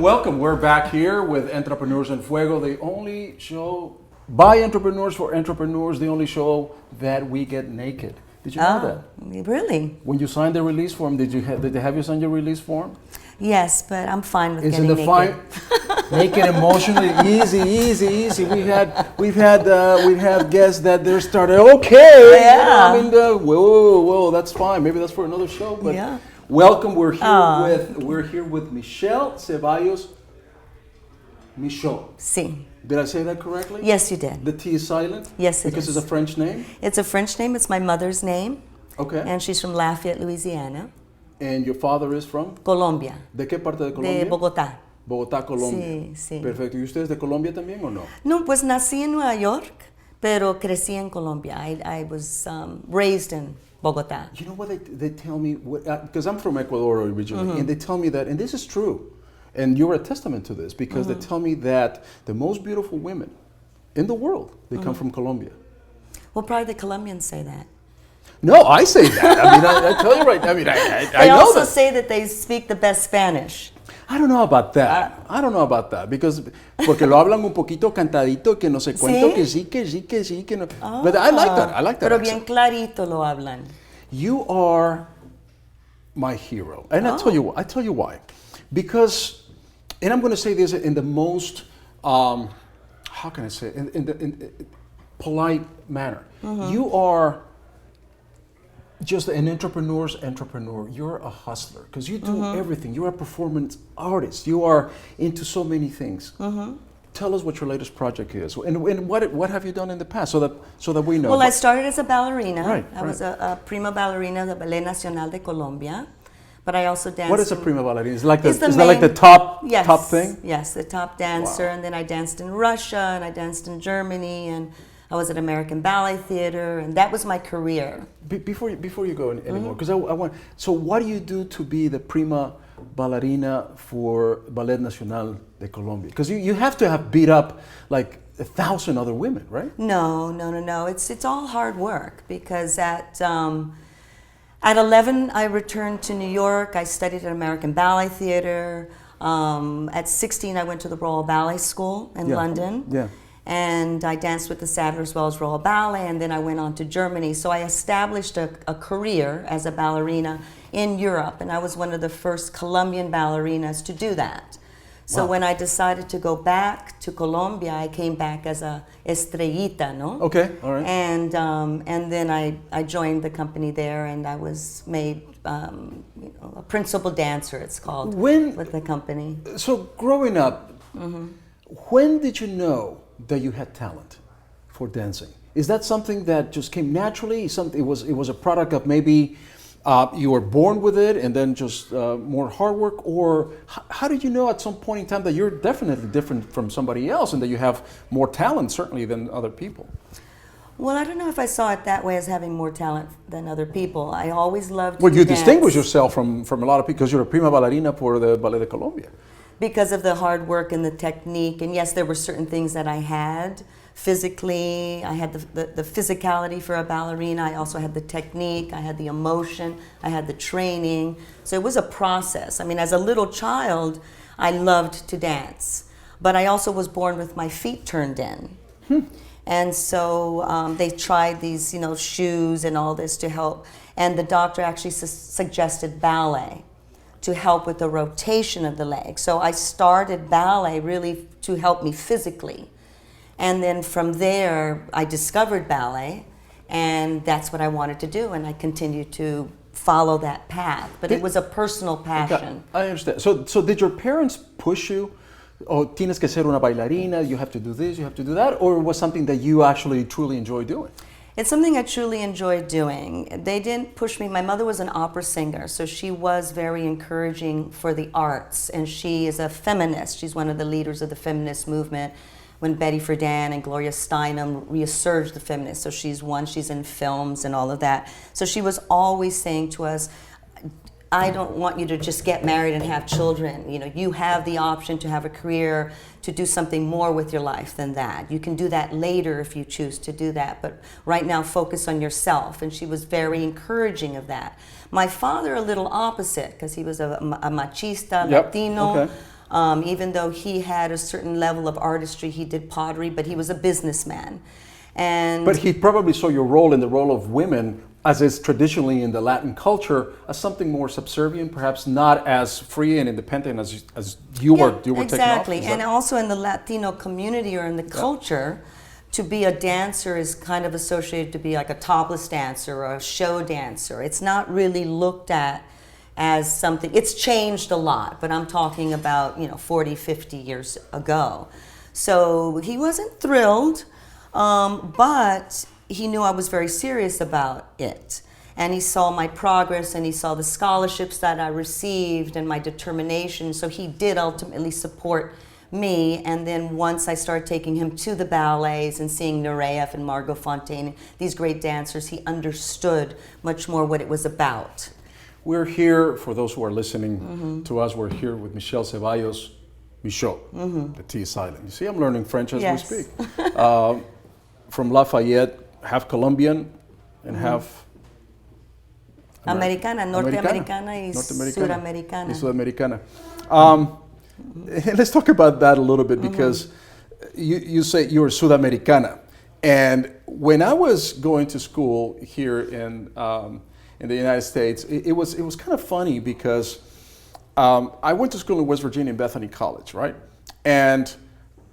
welcome. We're back here with Entrepreneurs in Fuego, the only show by entrepreneurs for entrepreneurs, the only show that we get naked. Did you know that? Really? When you signed the release form, did they have you sign your release form? Yes, but I'm fine with Is getting it the naked. naked emotionally? Easy. We've had guests that they're started. Okay, Yeah. I mean, whoa, that's fine. Maybe that's for another show. But Yeah. welcome. We're here with Michele Ceballos Michot. Sí. Did I say that correctly? Yes, you did. The T is silent? Yes, it because is. it's a French name? It's a French name. It's my mother's name. Okay. And she's from Lafayette, Louisiana. And your father is from? Colombia. ¿De qué parte de Colombia? De Bogotá. Bogotá, Colombia. Sí. Perfecto. ¿Y usted es de Colombia también o no? No, pues nací en Nueva York, pero crecí en Colombia. I was raised in Bogotá. You know what they tell me? Because I'm from Ecuador originally, and they tell me that, and this is true, and you're a testament to this, because they tell me that the most beautiful women in the world, they come from Colombia. Well, probably the Colombians say that. No, I say that. I mean, I tell you right. I mean, I They know also that. say that they speak the best Spanish. I don't know about that. I don't know about that because porque lo hablan un poquito cantadito que no sé cuánto ¿Sí? que sí que no. But I like that. I like that. Pero accent. bien clarito lo hablan. You are my hero, and I tell you why. Because, and I'm going to say this in the most, how can I say, in polite manner. You are just an entrepreneur's entrepreneur. You're a hustler because you do everything. You're a performance artist. You are into so many things. Tell us what your latest project is, and what have you done in the past, so that we know. Well, I started as a ballerina. Right, I was a prima ballerina of the Ballet Nacional de Colombia, but I also danced. What is a prima ballerina? Is that main, like the top yes, top thing? Yes, the top dancer, and then I danced in Russia, and I danced in Germany, and I was at American Ballet Theater, and that was my career. Before you go anymore, because I want. So, what do you do to be the prima ballerina for Ballet Nacional de Colombia? Because you have to have beat up like 1,000 other women, right? No. It's all hard work because at 11 I returned to New York. I studied at American Ballet Theater. At 16 I went to the Royal Ballet School in London. Yeah. And I danced with the Sadler as well as Royal Ballet, and then I went on to Germany. So I established a career as a ballerina in Europe, and I was one of the first Colombian ballerinas to do that. So when I decided to go back to Colombia, I came back as a estrellita, no? Okay, all right. And then I joined the company there, and I was made a principal dancer, it's called, with the company. So growing up, when did you know that you had talent for dancing? Is that something that just came naturally? It was a product of maybe you were born with it and then just more hard work, or how did you know at some point in time that you're definitely different from somebody else and that you have more talent certainly than other people? Well, I don't know if I saw it that way as having more talent than other people. I always loved Well, to you dance distinguish yourself from a lot of people because you're a prima ballerina for the Ballet de Colombia. because of the hard work and the technique. And yes, there were certain things that I had physically. I had the physicality for a ballerina. I also had the technique. I had the emotion. I had the training. So it was a process. I mean, as a little child, I loved to dance. But I also was born with my feet turned in. And so they tried these, shoes and all this to help. And the doctor actually suggested ballet to help with the rotation of the leg. So I started ballet really to help me physically. And then from there, I discovered ballet, and that's what I wanted to do, and I continued to follow that path. But it was a personal passion. I understand. So did your parents push you? Oh, tienes que ser una bailarina, you have to do this, you have to do that, or was something that you actually truly enjoy doing? It's something I truly enjoyed doing. They didn't push me. My mother was an opera singer, so she was very encouraging for the arts, and she is a feminist. She's one of the leaders of the feminist movement when Betty Friedan and Gloria Steinem resurged the feminists. So she's in films and all of that. So she was always saying to us, I don't want you to just get married and have children. You have the option to have a career, to do something more with your life than that. You can do that later if you choose to do that, but right now focus on yourself. And she was very encouraging of that. My father, a little opposite, because he was a machista, Latino. Okay. Even though he had a certain level of artistry, he did pottery, but he was a businessman. And But he probably saw your role in the role of women, as is traditionally in the Latin culture, as something more subservient, perhaps not as free and independent as you were taking off. Exactly. And also in the Latino community or in the culture, to be a dancer is kind of associated to be like a topless dancer or a show dancer. It's not really looked at as something. It's changed a lot, but I'm talking about 40, 50 years ago. So he wasn't thrilled, but he knew I was very serious about it. And he saw my progress, and he saw the scholarships that I received and my determination. So he did ultimately support me. And then once I started taking him to the ballets and seeing Nureyev and Margot Fontaine, these great dancers, he understood much more what it was about. We're here, for those who are listening to us, we're here with Michele Ceballos Michot. The T is silent. You see, I'm learning French as we speak. From Lafayette, half Colombian and half Americana, Norteamericana y Sudamericana. Let's talk about that a little bit, because you say you're Sudamericana. And when I was going to school here in the United States, it was kind of funny, because I went to school in West Virginia in Bethany College, right? And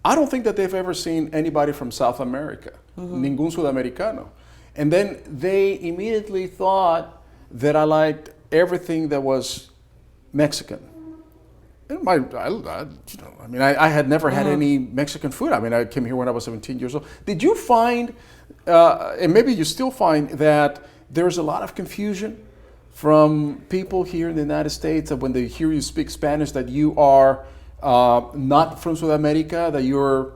I don't think that they've ever seen anybody from South America, ningún sudamericano. And then they immediately thought that I liked everything that was Mexican. And I had never had any Mexican food. I mean, I came here when I was 17 years old. Did you find, and maybe you still find, that there's a lot of confusion from people here in the United States that when they hear you speak Spanish, that you are not from South America, that you're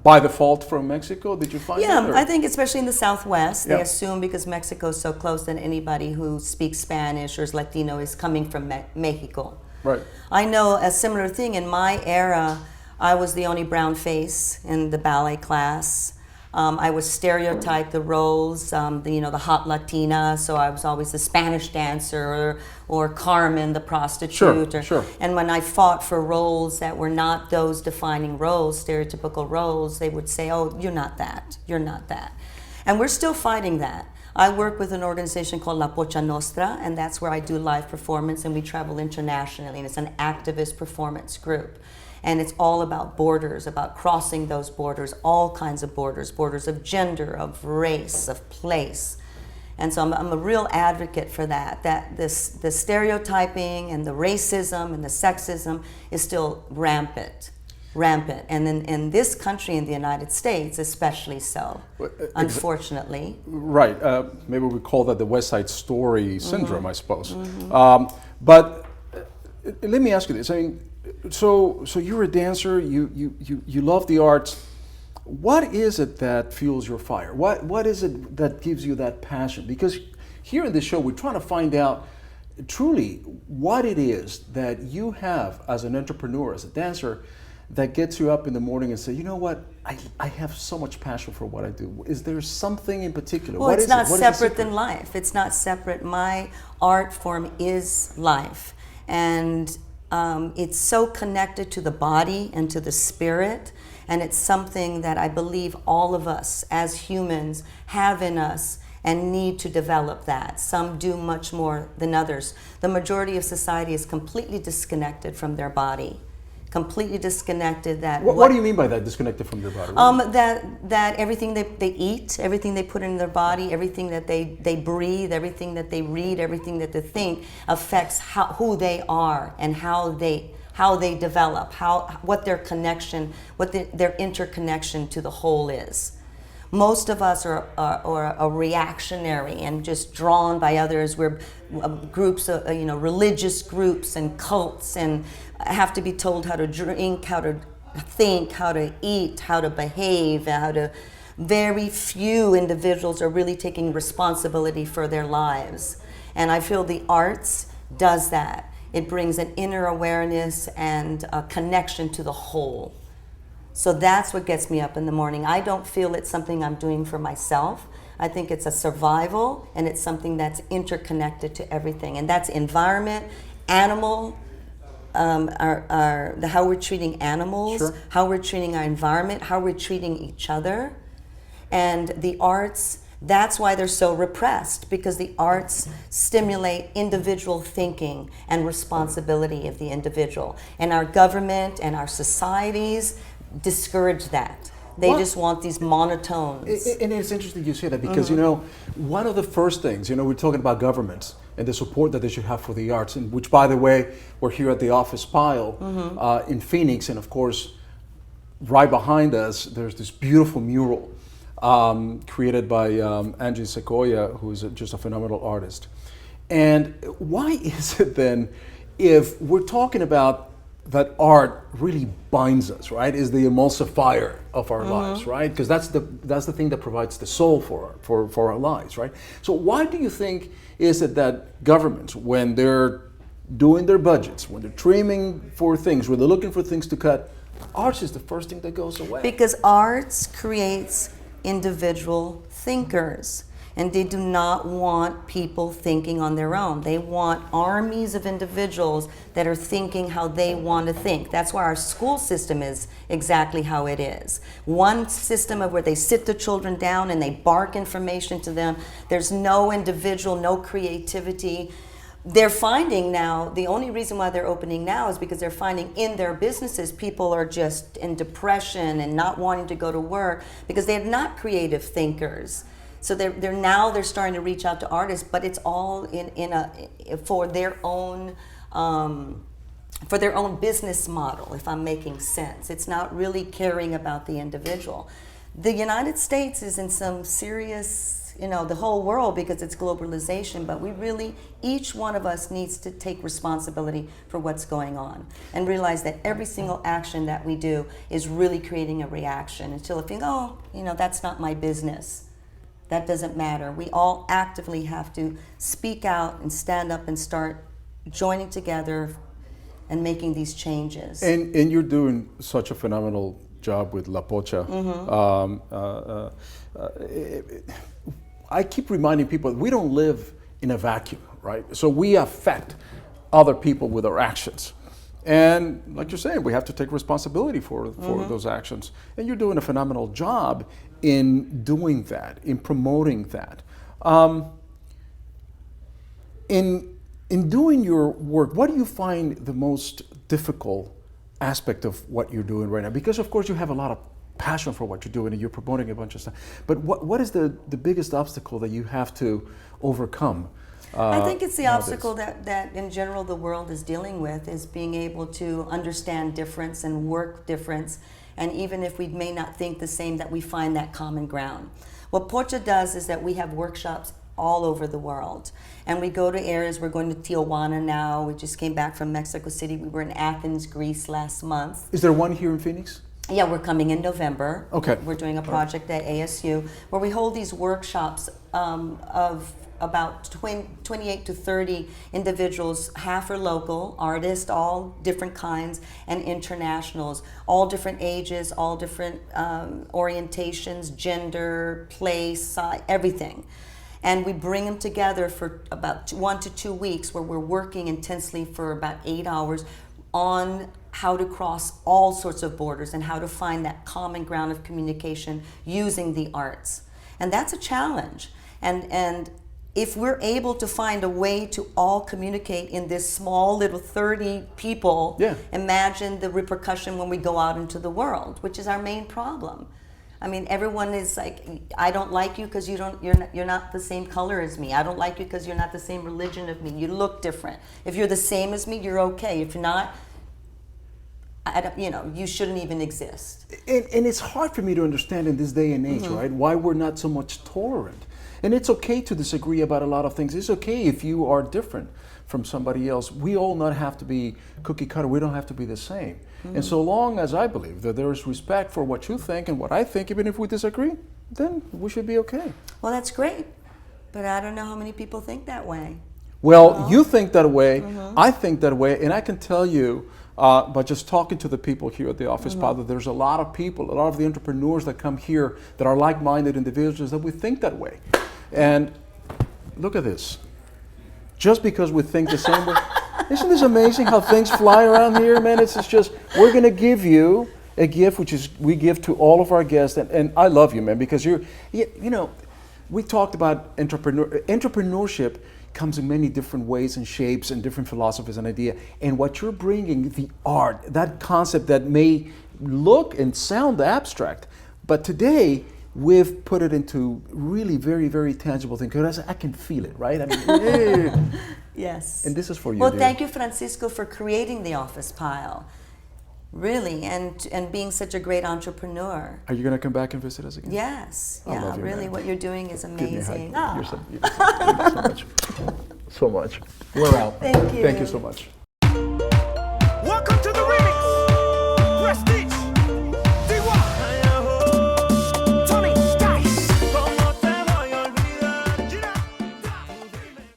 by default from Mexico? Did you find that? Yeah, I think especially in the Southwest, they assume because Mexico is so close that anybody who speaks Spanish or is Latino is coming from Mexico. Right. I know a similar thing. In my era, I was the only brown face in the ballet class. I was stereotyped the roles, the hot Latina, so I was always the Spanish dancer or Carmen, the prostitute. Sure. And when I fought for roles that were not those defining roles, stereotypical roles, they would say, oh, you're not that, you're not that. And we're still fighting that. I work with an organization called La Pocha Nostra, and that's where I do live performance, and we travel internationally, and it's an activist performance group. And it's all about borders, about crossing those borders, all kinds of borders of gender, of race, of place. And so I'm a real advocate for that the stereotyping and the racism and the sexism is still rampant. And in this country, in the United States, especially so, unfortunately. Right. Maybe we call that the West Side Story syndrome, I suppose. But let me ask you this. I mean, so you're a dancer. You love the arts. What is it that fuels your fire? What is it that gives you that passion? Because here in this show, we're trying to find out truly what it is that you have as an entrepreneur, as a dancer, that gets you up in the morning and say, you know what, I have so much passion for what I do. Is there something in particular? Well, it's not separate than life. It's not separate. My art form is life. And it's so connected to the body and to the spirit. And it's something that I believe all of us as humans have in us and need to develop that. Some do much more than others. The majority of society is completely disconnected from their body. Completely disconnected. What do you mean by that, disconnected from their body? That everything they eat, everything they put in their body, everything that they breathe, everything that they read, everything that they think affects who they are and how they develop, what their connection, their interconnection to the whole is. Most of us are reactionary and just drawn by others. We're groups of, religious groups and cults, and have to be told how to drink, how to think, how to eat, how to behave, very few individuals are really taking responsibility for their lives. And I feel the arts does that. It brings an inner awareness and a connection to the whole. So that's what gets me up in the morning. I don't feel it's something I'm doing for myself. I think it's a survival, and it's something that's interconnected to everything. And that's environment, animal, how we're treating animals, Sure. how we're treating our environment, how we're treating each other. And the arts, that's why they're so repressed, because the arts stimulate individual thinking and responsibility of the individual. And our government and our societies discourage that. They What? just want these monotones. And it's interesting you say that because, you know, one of the first things, you know, we're talking about governments and the support that they should have for the arts, and which, by the way, we're here at the Office Pile in Phoenix, and of course, right behind us, there's this beautiful mural created by Angie Sequoia, who is just a phenomenal artist. And why is it then, if we're talking about that art really binds us, right? Is the emulsifier of our lives, right? Because that's the thing that provides the soul for our lives, right? So why do you think is it that governments, when they're doing their budgets, when they're trimming for things, when they're looking for things to cut, arts is the first thing that goes away? Because arts creates individual thinkers. And they do not want people thinking on their own. They want armies of individuals that are thinking how they want to think. That's why our school system is exactly how it is. One system of where they sit the children down and they bark information to them. There's no individual, no creativity. They're finding now, the only reason why they're opening now is because they're finding in their businesses people are just in depression and not wanting to go to work because they're not creative thinkers. So they're starting to reach out to artists, but it's all for their own business model, if I'm making sense. It's not really caring about the individual. The United States is in some serious, the whole world, because it's globalization, but each one of us needs to take responsibility for what's going on and realize that every single action that we do is really creating a reaction until if you go, that's not my business. That doesn't matter. We all actively have to speak out and stand up and start joining together and making these changes. And you're doing such a phenomenal job with La Pocha. I keep reminding people we don't live in a vacuum, right? So we affect other people with our actions. And like you're saying, we have to take responsibility for those actions. And you're doing a phenomenal job in doing that, in promoting that. In doing your work, what do you find the most difficult aspect of what you're doing right now? Because of course you have a lot of passion for what you're doing and you're promoting a bunch of stuff. But what is the biggest obstacle that you have to overcome? I think it's the nowadays? obstacle that in general the world is dealing with, is being able to understand difference and work difference. And even if we may not think the same, that we find that common ground. What Pocha does is that we have workshops all over the world. And we go to areas, we're going to Tijuana now, we just came back from Mexico City, we were in Athens, Greece last month. Is there one here in Phoenix? Yeah, we're coming in November. Okay. We're doing a project at ASU where we hold these workshops of about 28 to 30 individuals. Half are local artists, all different kinds, and internationals, all different ages, all different orientations, gender, place, size, everything. And we bring them together for about 1 to 2 weeks where we're working intensely for about 8 hours on how to cross all sorts of borders and how to find that common ground of communication using the arts. And that's a challenge. And if we're able to find a way to all communicate in this small little 30 people, imagine the repercussion when we go out into the world, which is our main problem. I mean, everyone is like, I don't like you because you're not the same color as me. I don't like you because you're not the same religion of me. You look different. If you're the same as me, you're okay. If you're not, you shouldn't even exist. And it's hard for me to understand in this day and age, right? Why we're not so much tolerant. And it's okay to disagree about a lot of things. It's okay if you are different from somebody else. We all not have to be cookie cutter. We don't have to be the same. And so long as I believe that there is respect for what you think and what I think, even if we disagree, then we should be okay. Well, that's great. But I don't know how many people think that way. Well, you think that way. I think that way. And I can tell you, by just talking to the people here at the Office Pile, that there's a lot of people, a lot of the entrepreneurs that come here that are like-minded individuals that we think that way. And look at this. Just because we think the same way, Isn't this amazing how things fly around here, man? It's just, we're going to give you a gift, which is we give to all of our guests. And I love you, man, because you know, we talked about entrepreneurship comes in many different ways and shapes and different philosophies and idea. And what you're bringing, the art, that concept that may look and sound abstract, but today we've put it into really very, very tangible thing, because I can feel it, right? I mean, yeah. Yes. And this is for you, well, dear. thank you, Francisco, for creating the office pile. Really, and being such a great entrepreneur. Are you going to come back and visit us again? Yes. I Yeah, love you, really, man. what you're doing is Give me a hug. amazing. You're so beautiful. Thank you so much. So much. We're out. Thank you. Thank you so much.